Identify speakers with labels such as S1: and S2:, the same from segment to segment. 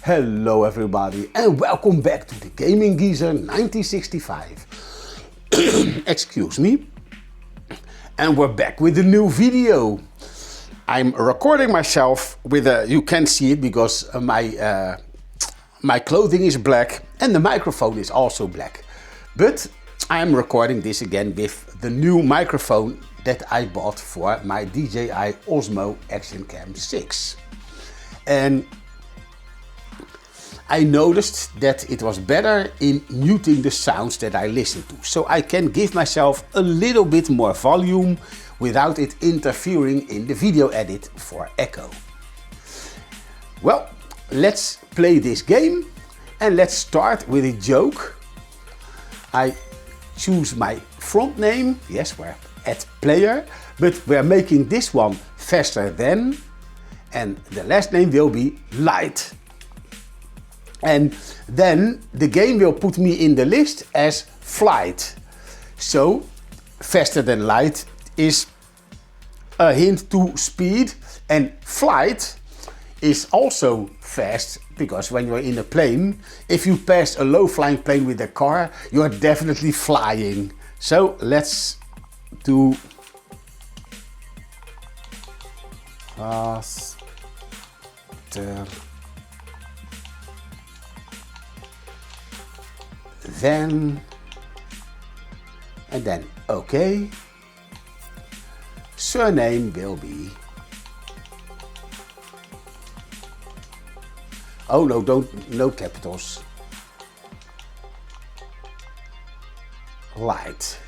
S1: Hello everybody and welcome back to the Gaming Geezer 1965. Excuse me. And we're back with a new video. I'm recording myself with a, you can see it because my clothing is black and the microphone is also black. But I'm recording this again with the new microphone that I bought for my DJI Osmo Action Cam 6. And I noticed that it was better in muting the sounds that I listen to. So I can give myself a little bit more volume without it interfering in the video edit for echo. Well, let's play this game and let's start with a joke. I choose my front name, yes, we're at player, but we're making this one faster than, and the last name will be light. And then the game will put me in the list as flight. So faster than light is a hint to speed, and flight is also fast because when you're in a plane, if you pass a low flying plane with a car, you're definitely flying. So let's do faster then, and then OK. Surname will be, oh no, no capitals, light.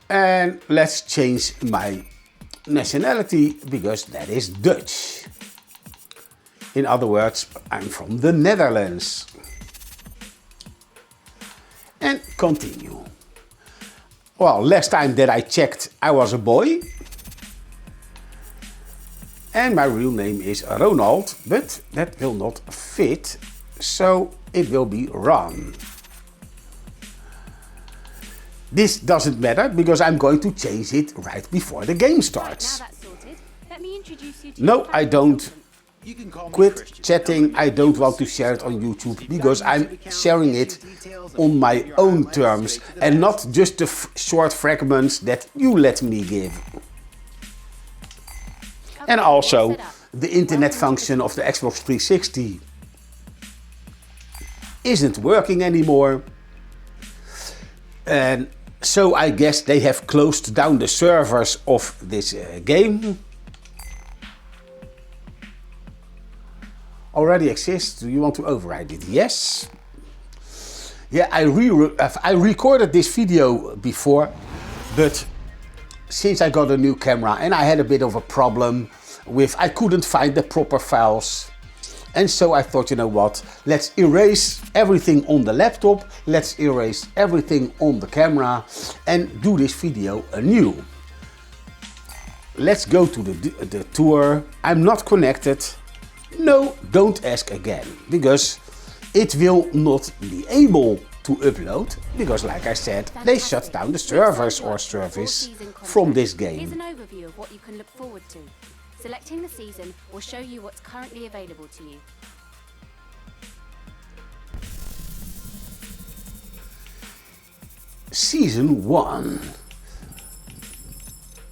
S1: And let's change my nationality because that is Dutch. In other words, I'm from the Netherlands. And continue. Well, last time that I checked, I was a boy. And my real name is Ronald, but that will not fit. So it will be Ron. This doesn't matter because I'm going to change it right before the game starts.
S2: Now that's sorted. Let me introduce you to
S1: No, I don't. Quit chatting. I don't want to share it on YouTube because I'm sharing it on my own terms and not just the short fragments that you let me give. And also the internet function of the Xbox 360 isn't working anymore. And so I guess they have closed down the servers of this game. Already exists. Do you want to override it? Yes. Yeah, I recorded this video before, but since I got a new camera and I had a bit of a problem with, I couldn't find the proper files. And so I thought, you know what, let's erase everything on the laptop, let's erase everything on the camera and do this video anew. Let's go to the tour. I'm not connected. No, don't ask again, because it will not be able to upload, because like I said, they shut down the servers or service from this game.
S2: Here's an overview of what you can look forward to. Selecting the season will show you what's currently available to you.
S1: Season 1.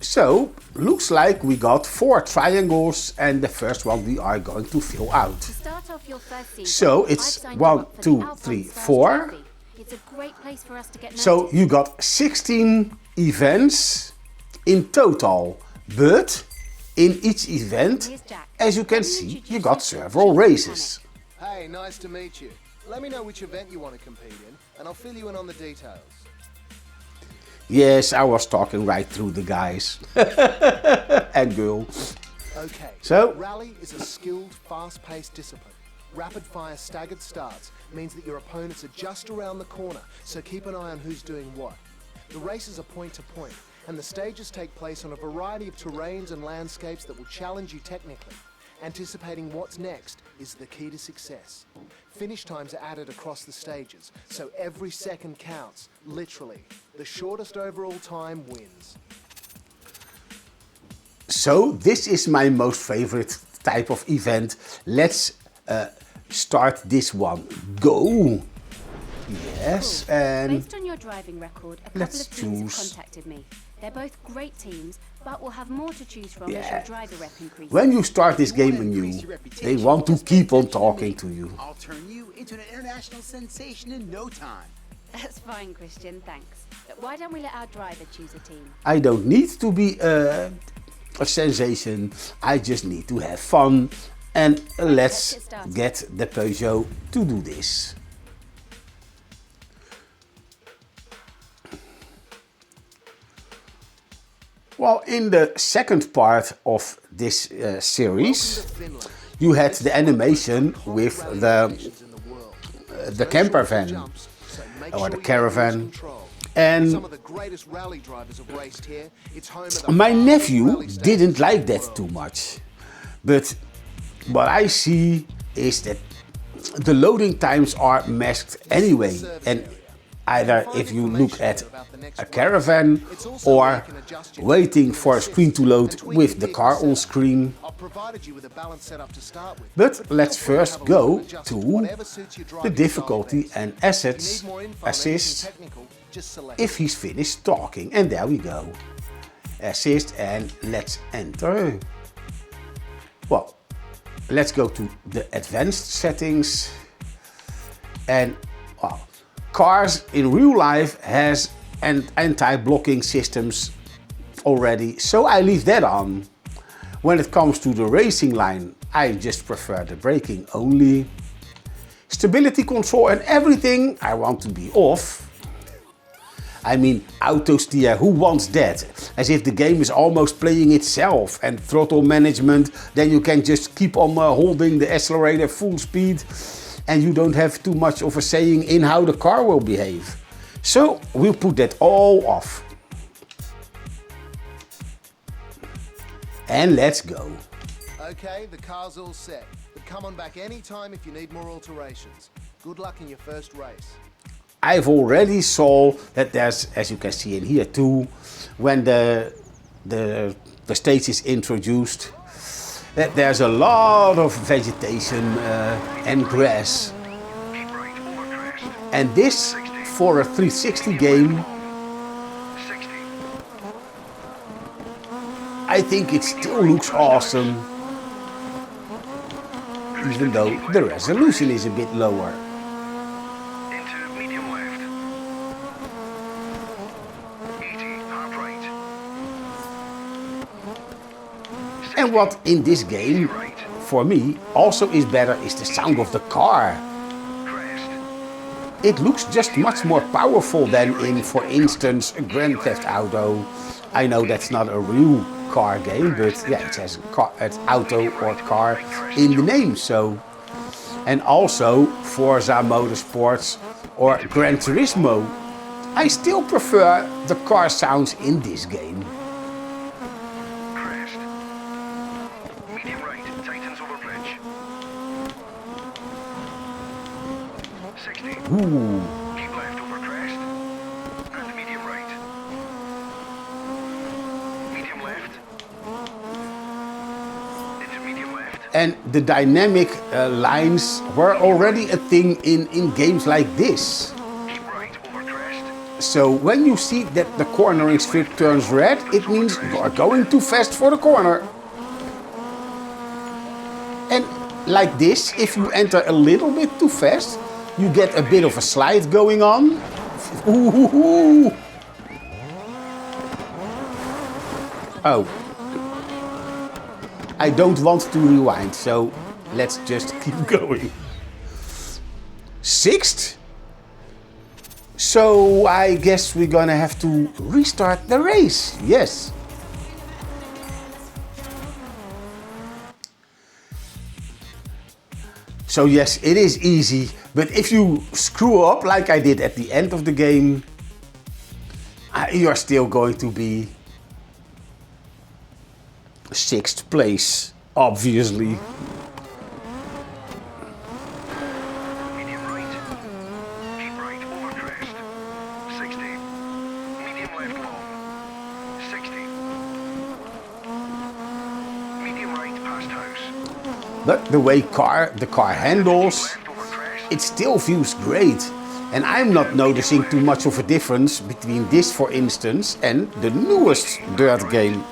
S1: So, looks like we got 4 triangles and the first one we are going to fill out.
S2: To start off your first season,
S1: so it's 1, 2, 3, 4.
S2: It's a great place for us to get
S1: so you got 16 events in total, but in each event, as you can see, you got several races.
S3: Hey, nice to meet you. Let me know which event you want to compete in and I'll fill you in on the details.
S1: Yes, I was talking right through the guys and girl.
S3: Okay,
S1: so
S3: rally is a skilled, fast-paced discipline. Rapid-fire staggered starts means that your opponents are just around the corner, so keep an eye on who's doing what. The races are point-to-point, and the stages take place on a variety of terrains and landscapes that will challenge you technically. Anticipating what's next is the key to success. Finish times are added across the stages, so every second counts, literally. The shortest overall time wins.
S1: So this is my most favorite type of event. Let's start this one. Go! Yes,
S2: Cool.
S1: and
S2: Based on your driving record, a couple
S1: let's
S2: of teams have
S1: choose.
S2: contacted me. They're both great teams, but we'll have more to choose from as
S1: Yeah.
S2: your driver rep increases.
S1: When you start this game anew, they want to keep on talking to you.
S4: I'll turn you into an international sensation in no time.
S2: That's fine, Christian, thanks. But why don't we let our driver choose a team?
S1: I don't need to be a sensation, I just need to have fun. And let's get the Peugeot to do this. Well, in the second part of this series, you had the animation with the camper van or the caravan. And my nephew didn't like that too much. But what I see is that the loading times are masked anyway. And either if you look at a caravan or waiting for a screen to load with the car on screen. But let's first go to the difficulty and assist if he's finished talking. And there we go. Assist, and let's enter. Well, let's go to the advanced settings. And well, cars in real life has anti-blocking systems already, so I leave that on. When it comes to the racing line, I just prefer the braking only. Stability control and everything I want to be off. I mean, auto steer, who wants that? As if the game is almost playing itself. And throttle management, then you can just keep on holding the accelerator full speed and you don't have too much of a saying in how the car will behave. So we'll put that all off. And let's go.
S3: Okay, the car's all set. But come on back anytime if you need more alterations. Good luck in your first race.
S1: I've already saw that there's, as you can see in here too, when the stage is introduced, that there's a lot of vegetation and grass. And this, for a 360 game, I think it still looks awesome, even though the resolution is a bit lower.
S5: Into medium left. 80, hard right.
S1: And what in this game, for me, also is better is the sound of the car.
S5: Crest.
S1: It looks just much more powerful than in, for instance, a Grand Theft Auto. I know that's not a real car game, but yeah, it has car, it's auto or car in the name, so. And also Forza Motorsports or Gran Turismo. I still prefer the car sounds in this game.
S5: Crest. Medium right, tightens over bridge. 60.
S1: Ooh.
S5: Keep left over crest. And medium right. Medium left. Into medium left.
S1: And the dynamic lines were already a thing in games like this.
S5: Keep right over crest.
S1: So when you see that the cornering strip turns red, it means you are going too fast for the corner. And like this, if you enter a little bit too fast, you get a bit of a slide going on. Ooh. Oh. I don't want to rewind, so let's just keep going. Sixth? So I guess we're gonna have to restart the race, yes. So yes, it is easy, but if you screw up like I did at the end of the game, you're still going to be 6th place, obviously.
S5: Medium right. Keep right over crest. 60. Medium left long. 60. Medium right past house.
S1: But the way the car handles, it still feels great. And I'm not noticing too much of a difference between this, for instance, and the newest DiRT game.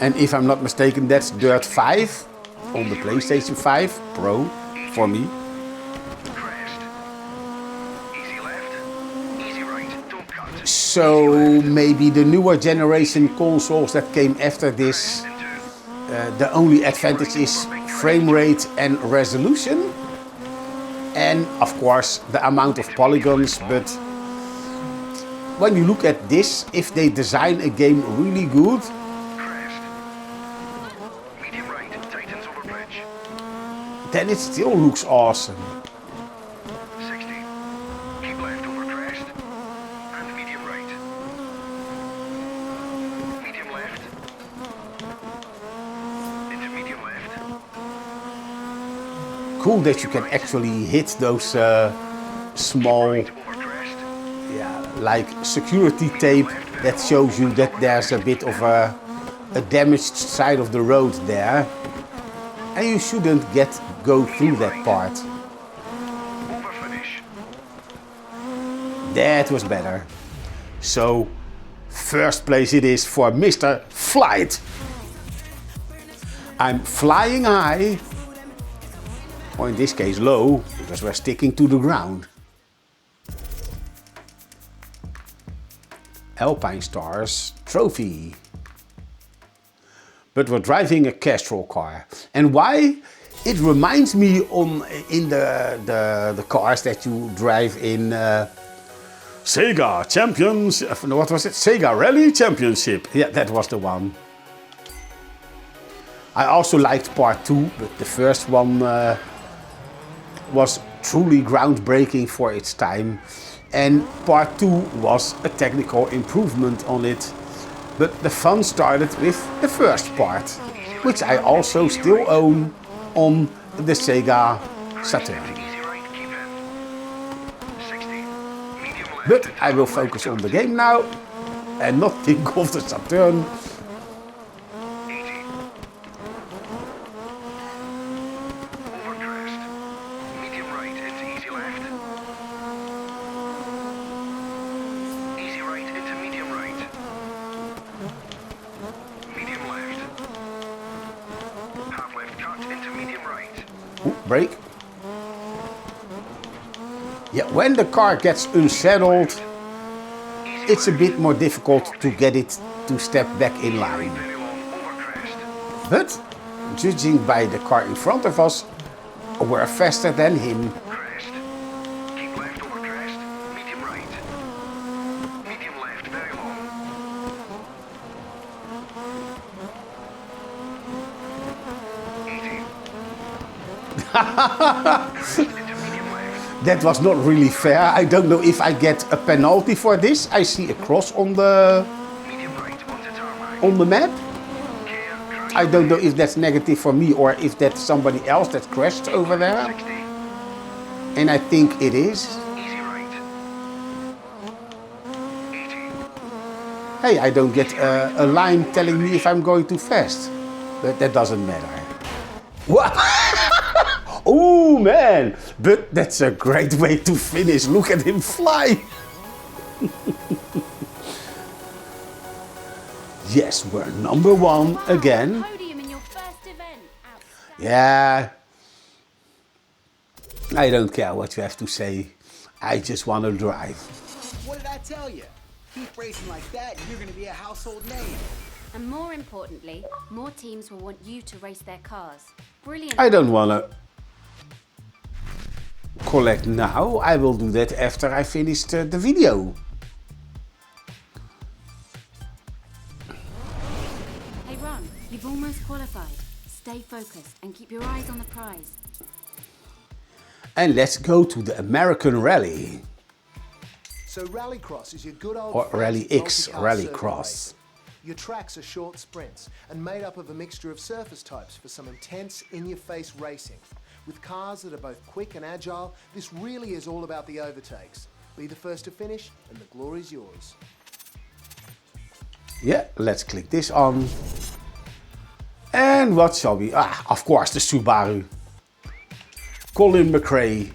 S1: And if I'm not mistaken, that's DiRT 5 on the PlayStation 5 Pro for me. So maybe the newer generation consoles that came after this, the only advantage is frame rate and resolution. And of course the amount of polygons, but when you look at this, if they design a game really good, then it still looks awesome.
S5: 60. Keep left over crest. And medium right. Medium left. Into medium left.
S1: Cool that you can actually hit those small, like security tape that shows you that there's a bit of a damaged side of the road there. And you shouldn't go through that part. That was better. So, first place it is for Mr. Flight. I'm flying high, or in this case low, because we're sticking to the ground. Alpine Stars trophy. But we're driving a Castrol car. And why? It reminds me in the cars that you drive in Sega Champions, what was it? Sega Rally Championship. Yeah, that was the one. I also liked part 2, but the first one was truly groundbreaking for its time. And part 2 was a technical improvement on it. But the fun started with the first part, which I also still own on the Sega Saturn. But I will focus on the game now and not think of the Saturn. Brake. Yeah, when the car gets unsettled, it's a bit more difficult to get it to step back in line. But, judging by the car in front of us, we're faster than him.
S5: Keep left over crest, medium right. Medium left, very long.
S1: That was not really fair. I don't know if I get a penalty for this. I see a cross on the map. I don't know if that's negative for me or if that's somebody else that crashed over there. And I think it is. Hey, I don't get a line telling me if I'm going too fast. But that doesn't matter. What? Oh man, but that's a great way to finish. Look at him fly. Yes, we're number 1 again.
S2: Podium in your first event.
S1: Yeah. I don't care what you have to say. I just want to drive.
S4: What did I tell you? Keep racing like that and you're going to be a household name.
S2: And more importantly, more teams will want you to race their cars. Brilliant.
S1: I don't want to collect now. I will do that after I finish the video.
S2: Hey Ron, you've almost qualified. Stay focused and keep your eyes on the prize.
S3: And let's go to the American Rally.
S6: So Rallycross is your good old
S3: Or Rally X,
S6: multi-car
S3: Rallycross.
S6: circuit. Your tracks are short sprints and made up of a mixture of surface types for some intense, in-your-face racing. With cars that are both quick and agile, this really is all about the overtakes. Be the first to finish and the glory's yours.
S1: Yeah, let's click this on. And And what shall we? Of course, the Subaru. Colin McRae.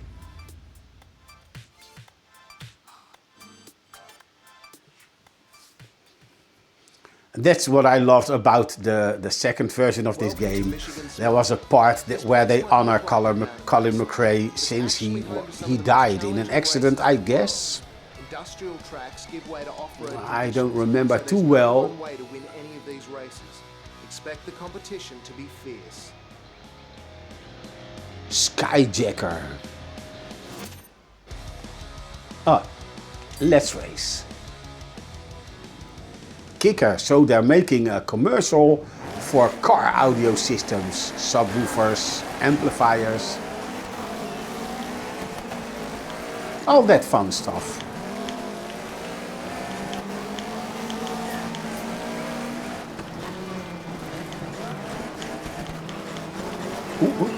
S1: That's what I loved about the second version of this game. There was a part where they honor Colin McRae since he died in an accident, I guess.
S6: Industrial tracks give way to off-road.
S1: I don't remember too well.
S6: One way to win any of these races. Expect the competition to be fierce.
S1: Skyjacker. Let's race. Kicker, so they're making a commercial for car audio systems, subwoofers, amplifiers, all that fun stuff.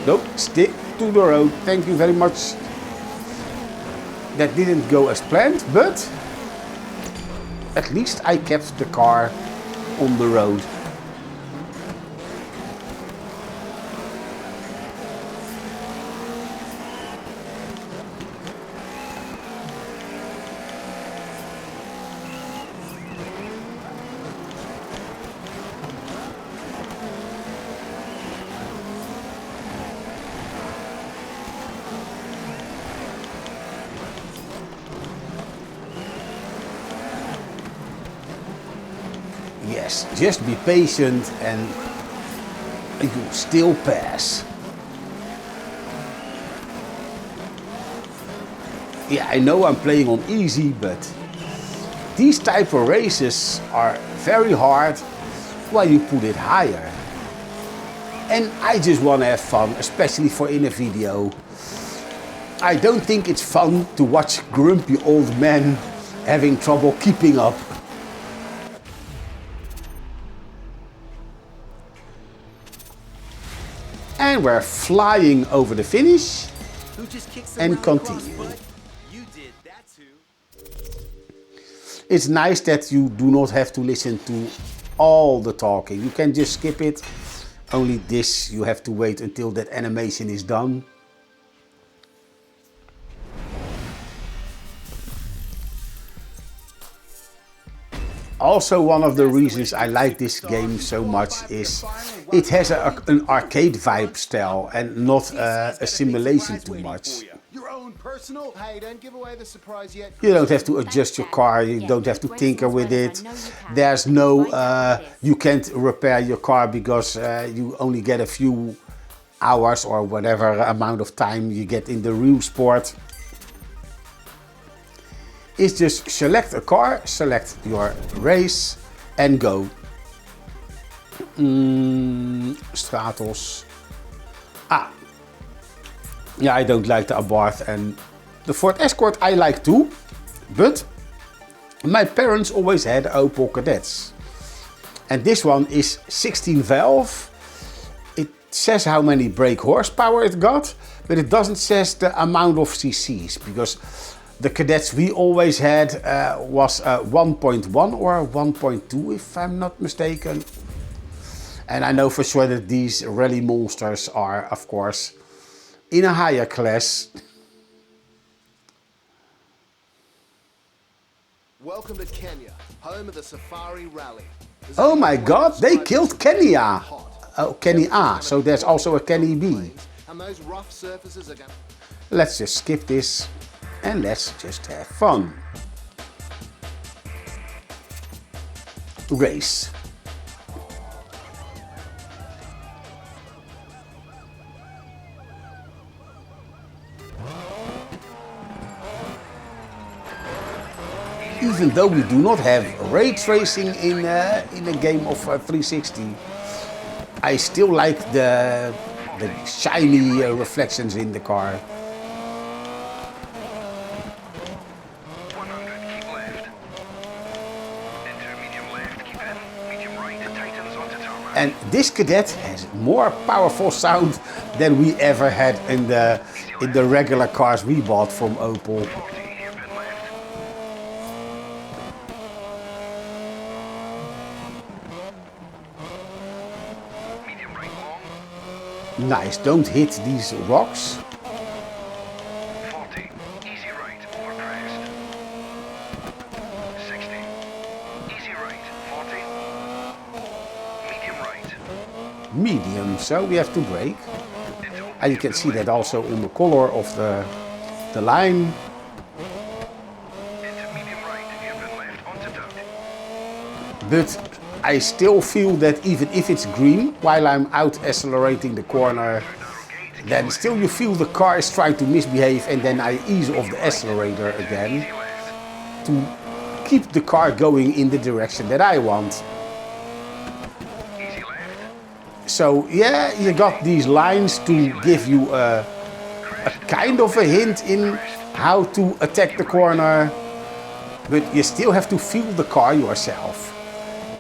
S1: Nope, stick to the road, thank you very much. That didn't go as planned, but at least I kept the car on the road. Yes, just be patient and you'll still pass. Yeah, I know I'm playing on easy, but these type of races are very hard while you put it higher. And I just want to have fun, especially for in a video. I don't think it's fun to watch grumpy old men having trouble keeping up. And we're flying over the finish and continue. It's nice that you do not have to listen to all the talking. You can just skip it. Only this, you have to wait until that animation is done. Also, one of the reasons I like this game so much is it has an arcade vibe style and not a simulation too much.
S6: Your own personal. Hey, don't give away the surprise yet.
S1: You don't have to adjust your car, you don't have to tinker with it. There's no, you can't repair your car because you only get a few hours or whatever amount of time you get in the real sport. It's just select a car, select your race and go. Stratos. Yeah, I don't like the Abarth, and the Ford Escort I like too, but my parents always had Opel Kadets. And this one is 16 valve. It says how many brake horsepower it got, but it doesn't say the amount of cc's, because the Cadets we always had was 1.1 or 1.2 if I'm not mistaken. And I know for sure that these rally monsters are, of course, in a higher class.
S6: Welcome to Kenya, home of the Safari Rally.
S1: Oh my god, they killed Kenya! Oh, Kenny A, so there's also a Kenny B.
S6: And those rough surfaces are going.
S1: Let's just skip this and let's just have fun. Race. Even though we do not have ray tracing in a game of 360, I still like the shiny reflections in the car.
S5: 100, keep left. Enter medium left, keep in. Medium right, tightens onto tarmac.
S1: And this Cadet has more powerful sound than we ever had in the regular cars we bought from Opel.
S5: 40, hairpin left. Medium right,
S1: Nice, don't hit these rocks.
S5: 40, easy right, over crest. 60, easy right, 40. Medium right.
S1: Medium, so we have to brake.
S5: Into
S1: And you can see that also on the color of the line.
S5: Into medium right, hairpin left, onto duck.
S1: But I still feel that even if it's green, while I'm out accelerating the corner, then still you feel the car is trying to misbehave, and then I ease off the accelerator again to keep the car going in the direction that I want.
S5: Easy left.
S1: So yeah, you got these lines to give you a kind of a hint in how to attack the corner, but you still have to feel the car yourself.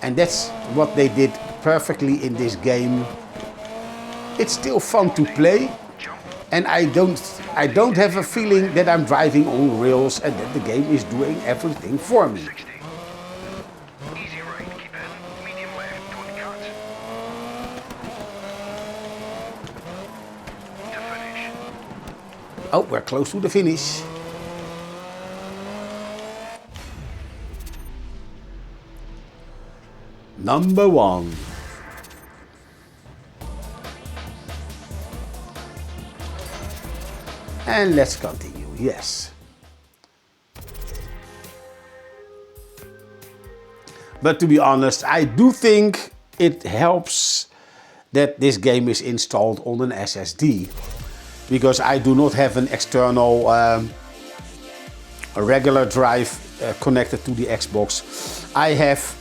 S1: And that's what they did perfectly in this game. It's still fun to play, and I don't have a feeling that I'm driving on rails and that the game is doing everything for me.
S5: 60. Easy right, keep in. Medium left, don't cut. To finish.
S1: Oh, we're close to the finish. Number 1. And let's continue, yes. But to be honest, I do think it helps that this game is installed on an SSD. Because I do not have an external a regular drive connected to the Xbox. I have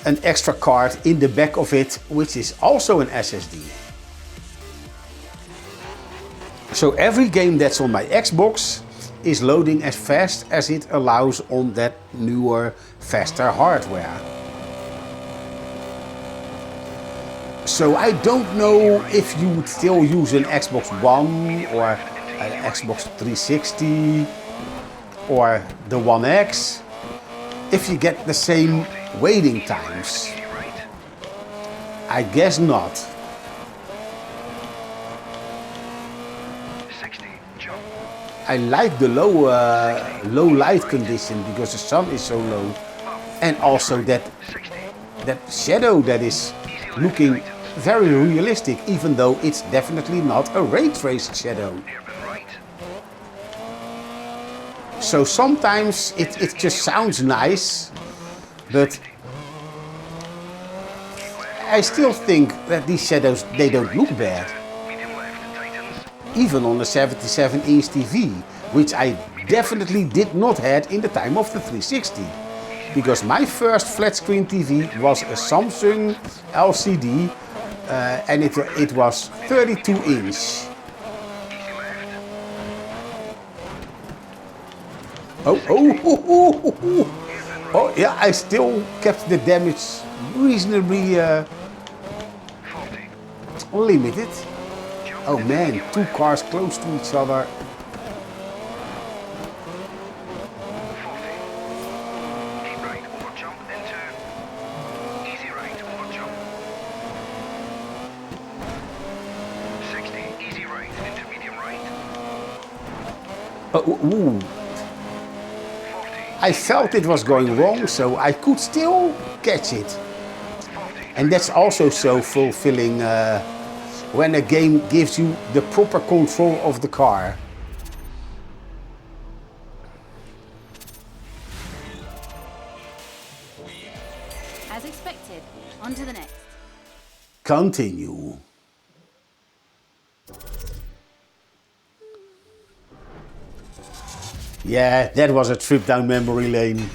S1: an extra card in the back of it, which is also an SSD. So every game that's on my Xbox is loading as fast as it allows on that newer, faster hardware. So I don't know if you would still use an Xbox One or an Xbox 360 or the One X if you get the same waiting times.
S5: Easy right.
S1: I guess not.
S5: 60, jump.
S1: I like the low light condition because the sun is so low, and also that
S5: 60.
S1: shadow that is looking very realistic, even though it's definitely not a ray traced shadow.
S5: Hairpin right.
S1: So sometimes it just sounds nice, but I still think that these shadows, they don't look bad.
S5: Medium left, tightens.
S1: Even on the 77-inch TV, which I definitely did not have in the time of the 360. Because my first flat screen TV was a Samsung LCD and it was 32 inch.
S5: Easy left.
S1: Oh yeah, I still kept the damage reasonably
S5: 40.
S1: limited. Oh man, two cars close to each other.
S5: 40. Keep right, over jump, then turn. Easy right, over jump. 60, easy right, into medium right.
S1: Ooh.
S5: 40.
S1: I felt it was going wrong, so I could still catch it.
S5: 40.
S1: And that's also so fulfilling when a game gives you the proper control of the car.
S2: As expected, on to the next.
S1: Continue. Yeah, that was a trip down memory lane.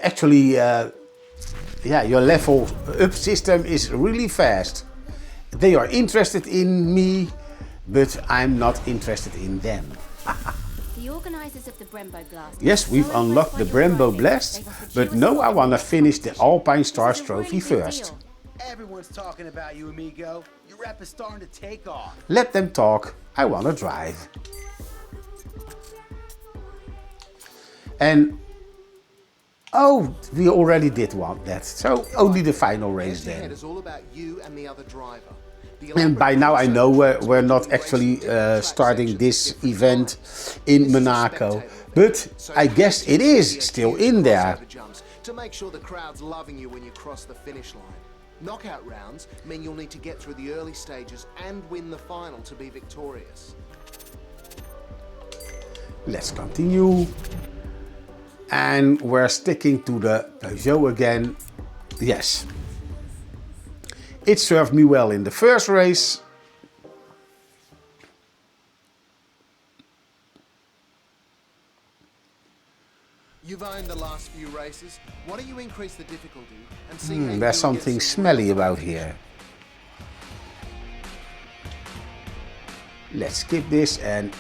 S1: Actually, yeah, your level up system is really fast. They are interested in me, but I'm not interested in them.
S2: The organisers of the Brembo Blast.
S1: Yes, we've
S2: so
S1: unlocked the
S2: impressed by your
S1: Brembo
S2: driving,
S1: Blast,
S2: they've offered
S1: but
S2: you a
S1: no, I
S2: spot
S1: want to
S2: in the
S1: finish the
S2: This
S1: Alpine
S2: is
S1: Stars
S2: a
S1: trophy
S2: really big
S1: first.
S2: deal.
S4: Everyone's talking about you, amigo. Your rep is starting to take off.
S1: Let them talk, I want to drive. And Oh, we already did that. So only the final race
S6: Head-to-head
S1: then.
S6: is all about you and the other driver. The
S1: And by
S6: elaborate
S1: now I know
S6: concept
S1: we're
S6: is
S1: not
S6: between
S1: actually
S6: racing different track
S1: starting
S6: sections
S1: this
S6: at different
S1: event
S6: times.
S1: in
S6: This is a
S1: Monaco,
S6: spectator
S1: but
S6: event, so
S1: I guess it
S6: pay
S1: is
S6: attention to
S1: still
S6: the
S1: in
S6: cues,
S1: there.
S6: crossover jumps, to make sure the crowd's loving you when you cross the finish line. Knockout rounds mean you'll need to get through the early stages and win the final to be victorious.
S1: Let's continue. And we're sticking to the Peugeot again. Yes. It served me well in the first race.
S6: You've owned the last few races. Why don't you increase the difficulty and see how you
S1: There's
S6: do against
S1: something
S6: some
S1: smelly
S6: real
S1: about
S6: competition.
S1: here. Let's skip this and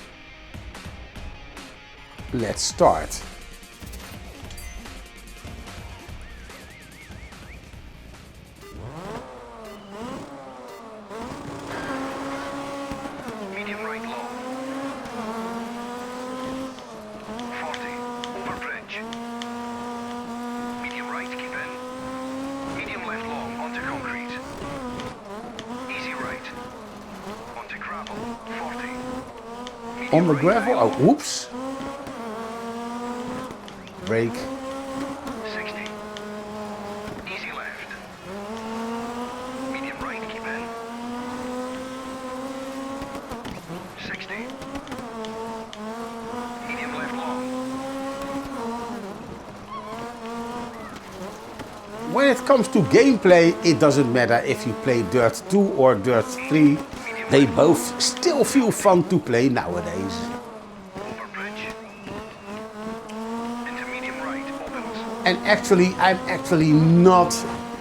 S1: let's start.
S5: Medium right long. 40, over bridge. Medium right, keep in. Medium left long, onto concrete. Easy right. Onto gravel, 40. Medium
S1: On the
S5: right,
S1: gravel,
S5: high
S1: oh,
S5: long,
S1: whoops. Brake.
S5: 60. Easy left. Medium right, keep in. 60. Medium left long.
S1: When it comes to gameplay, it doesn't matter if you play Dirt 2 or Dirt 3. They both still feel fun to play nowadays.
S5: Over bridge. Into medium right, opens.
S1: And actually, I'm actually not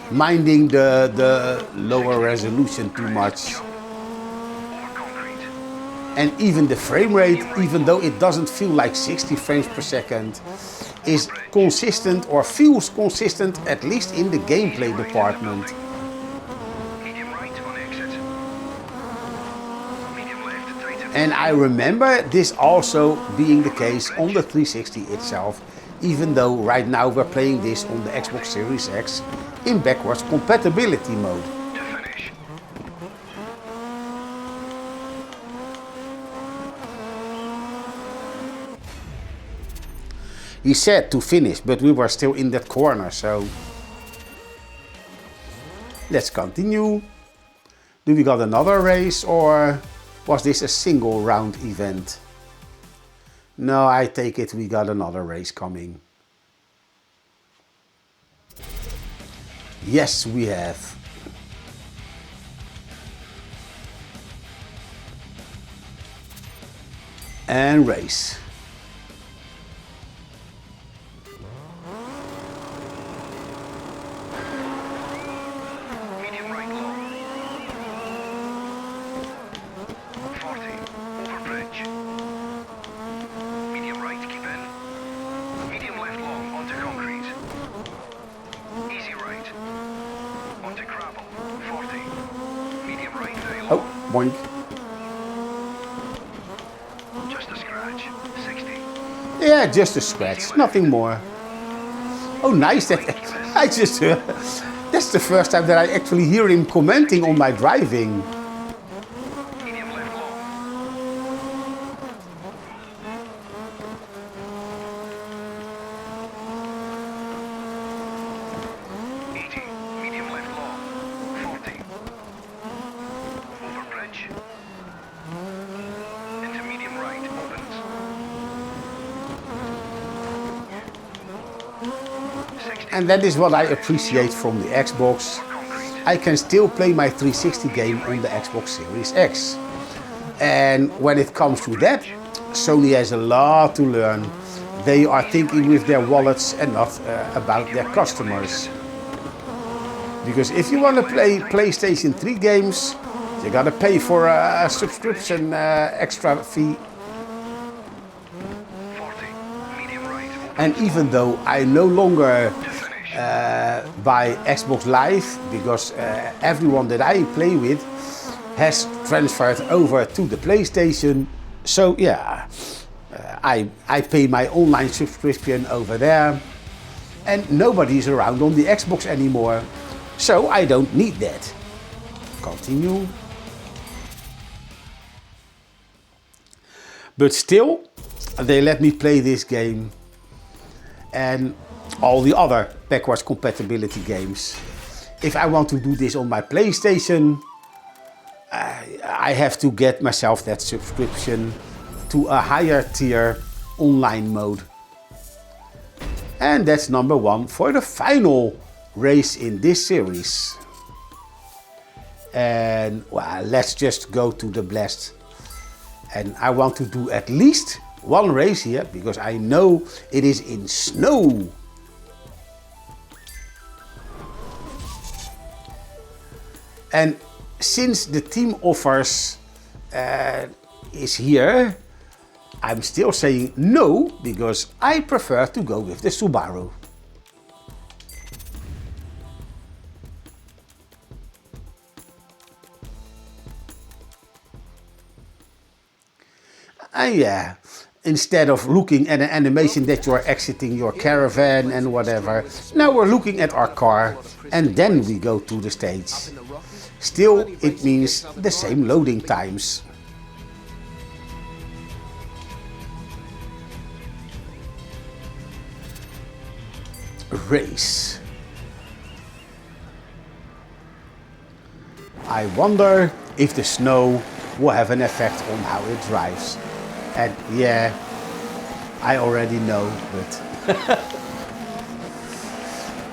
S1: minding the lower resolution too much.
S5: Over concrete.
S1: And even the frame rate, even though it doesn't feel like 60 frames per second, is consistent or feels consistent, at least in the gameplay department.
S5: Medium right on exit. Medium left, tighten.
S1: And I remember this also being the case on the 360 itself, even though right now we're playing this on the Xbox Series X in backwards compatibility mode.
S5: To finish.
S1: He said to finish, but we were still in that corner, so let's continue. Do we got another race or was this a single round event? No, I take it we got another race coming. Yes, we have. And race.
S5: Medium right long. 40, over bridge. Medium right, keep in. Medium left long, onto concrete. Easy right. Onto gravel, 40. Medium right, very long.
S1: Oh, boink.
S5: Just a scratch, 60.
S1: Yeah, just a scratch, nothing more. Oh, nice that I just that's the first time that I actually hear him commenting on my driving.
S5: Medium left long. 80, medium left long. 40. Over bridge. Into medium right, opens. 60.
S1: And that is what I appreciate from the Xbox. I can still play my 360 game on the Xbox Series X. And when it comes to that, Sony has a lot to learn. They are thinking with their wallets and not about their customers. Because if you want to play PlayStation 3 games, you gotta pay for a subscription extra fee.
S5: 40, medium right,
S1: And even though I no longer buy Xbox Live, because everyone that I play with has transferred over to the PlayStation, so yeah, I pay my online subscription over there. and nobody's around on the Xbox anymore, so I don't need that. Continue. But still, they let me play this game and all the other backwards compatibility games. If I want to do this on my PlayStation, I have to get myself that subscription to a higher tier online mode. And that's number 1 for the final race in this series. And well, let's just go to the blast. And I want to do at least one race here, because I know it is in snow. And since the team offers is here, I'm still saying no, because I prefer to go with the Subaru. And yeah, instead of looking at an animation that you are exiting your caravan and whatever, now we're looking at our car and then we go to the stage. Still, it means the same loading times. Race. I wonder if the snow will have an effect on how it drives. And yeah, I already know,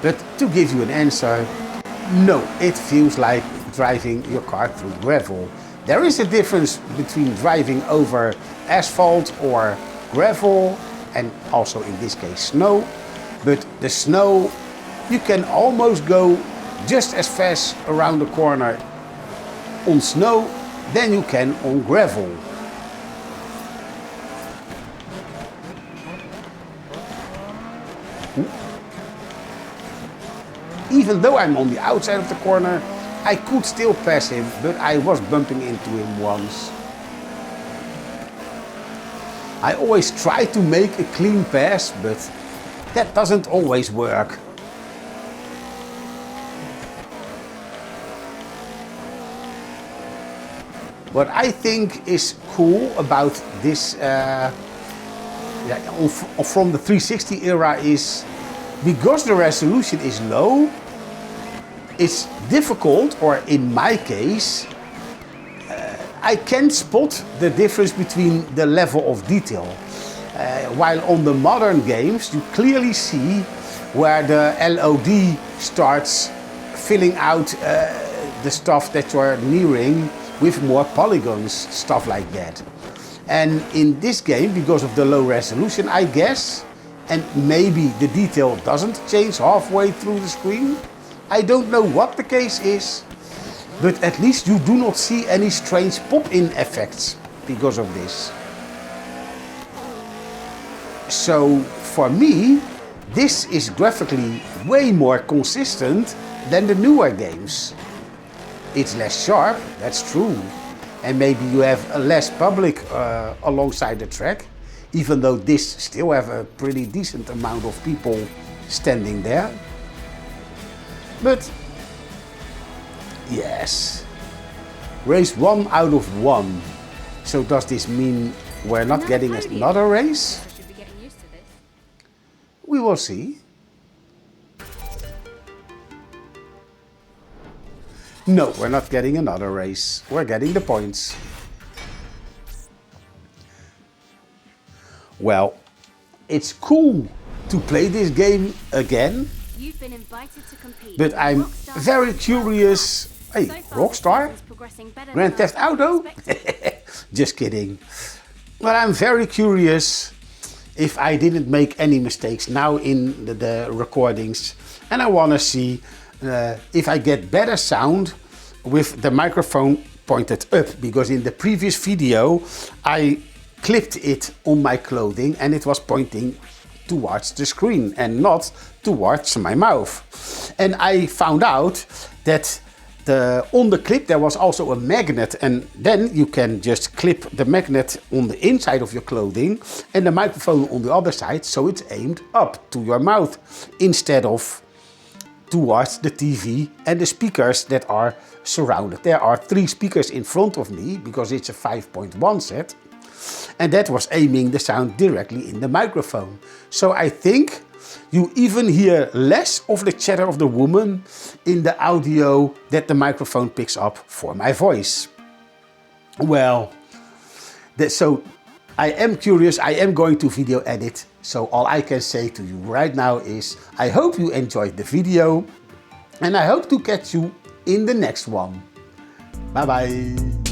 S1: but to give you an answer, no, it feels like driving your car through gravel. There is a difference between driving over asphalt or gravel, and also in this case snow. But the snow, you can almost go just as fast around the corner on snow than you can on gravel. Even though I'm on the outside of the corner, I could still pass him, but I was bumping into him once. I always try to make a clean pass, but that doesn't always work. What I think is cool about this from the 360 era is, because the resolution is low, it's difficult, or in my case, I can spot the difference between the level of detail. While on the modern games, you clearly see where the LOD starts filling out the stuff that you're nearing with more polygons, stuff like that. And in this game, because of the low resolution, I guess, and maybe the detail doesn't change halfway through the screen, I don't know what the case is, but at least you do not see any strange pop-in effects because of this. So for me, this is graphically way more consistent than the newer games. It's less sharp, that's true, and maybe you have a less public alongside the track, even though this still have a pretty decent amount of people standing there. But yes, race 1 out of 1. So does this mean we're not getting another race?
S2: I should be getting used to this.
S1: We will see. No, we're not getting another race. We're getting the points. Well, it's cool to play this game again.
S2: You've been invited to compete.
S1: But I'm very curious. Hey,
S2: So far,
S1: Rockstar?
S2: this season's progressing better
S1: Grand
S2: than
S1: Theft
S2: I
S1: Auto?
S2: expected.
S1: Just kidding. But I'm very curious if I didn't make any mistakes now in the recordings. And I want to see if I get better sound with the microphone pointed up. Because in the previous video, I clipped it on my clothing and it was pointing towards the screen and not towards my mouth. And I found out that on the clip there was also a magnet, and then you can just clip the magnet on the inside of your clothing and the microphone on the other side, so it's aimed up to your mouth instead of towards the TV and the speakers that are surrounded. There are 3 speakers in front of me because it's a 5.1 set, and that was aiming the sound directly in the microphone. So I think you even hear less of the chatter of the woman in the audio that the microphone picks up for my voice. Well, so I am curious, I am going to video edit, so all I can say to you right now is I hope you enjoyed the video and I hope to catch you in the next one. Bye bye.